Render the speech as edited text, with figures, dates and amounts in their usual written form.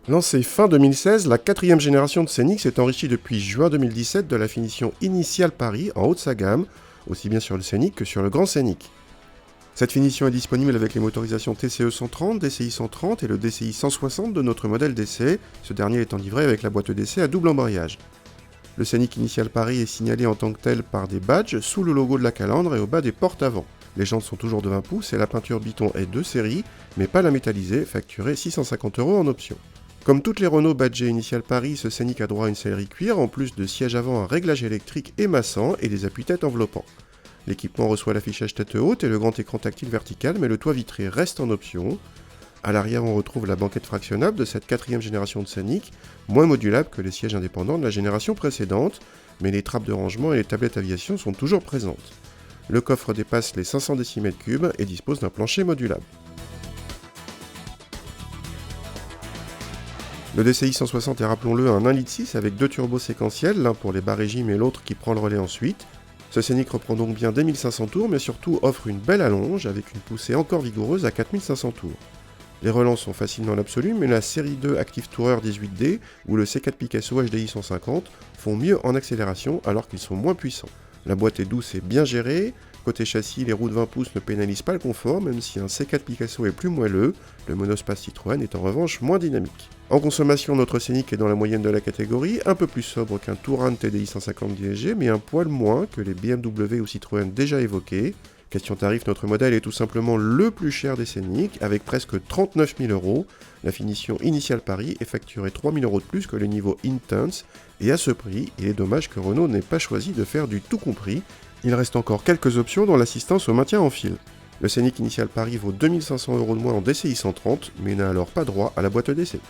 Lancée fin 2016, la quatrième génération de Scénic s'est enrichie depuis juin 2017 de la finition Initial Paris en haut de sa gamme, aussi bien sur le Scénic que sur le Grand Scénic. Cette finition est disponible avec les motorisations TCE 130, DCI 130 et le DCI 160 de notre modèle d'essai, ce dernier étant livré avec la boîte d'essai à double embrayage. Le Scénic Initial Paris est signalé en tant que tel par des badges sous le logo de la calandre et au bas des portes avant. Les jantes sont toujours de 20 pouces et la peinture Biton est de série, mais pas la métallisée, facturée 650 € en option. Comme toutes les Renault badgées Initial Paris, ce Scénic a droit à une sellerie cuir, en plus de sièges avant à réglage électrique et massant et des appuis-têtes enveloppants. L'équipement reçoit l'affichage tête haute et le grand écran tactile vertical, mais le toit vitré reste en option. À l'arrière, on retrouve la banquette fractionnable de cette quatrième génération de Scénic, moins modulable que les sièges indépendants de la génération précédente, mais les trappes de rangement et les tablettes aviation sont toujours présentes. Le coffre dépasse les 500 cm3 et dispose d'un plancher modulable. Le DCI 160 est, rappelons-le, un 1,6 litre avec deux turbos séquentiels, l'un pour les bas régimes et l'autre qui prend le relais ensuite. Ce Scénic reprend donc bien des 1500 tours, mais surtout offre une belle allonge avec une poussée encore vigoureuse à 4500 tours. Les relents sont faciles dans l'absolu, mais la série 2 Active Tourer 18D ou le C4 Picasso HDI 150 font mieux en accélération alors qu'ils sont moins puissants. La boîte est douce et bien gérée. Côté châssis, les roues de 20 pouces ne pénalisent pas le confort, même si un C4 Picasso est plus moelleux, le monospace Citroën est en revanche moins dynamique. En consommation, notre Scénic est dans la moyenne de la catégorie, un peu plus sobre qu'un Touran TDI 150 DSG, mais un poil moins que les BMW ou Citroën déjà évoqués. Question tarif, notre modèle est tout simplement le plus cher des Scénic, avec presque 39 000 €. La finition Initial Paris est facturée 3 000 € de plus que le niveau Intense, et à ce prix, il est dommage que Renault n'ait pas choisi de faire du tout compris. Il reste encore quelques options dont l'assistance au maintien en file. Le Scénic Initial Paris vaut 2 500 € de moins en DCI 130, mais n'a alors pas droit à la boîte d'essai.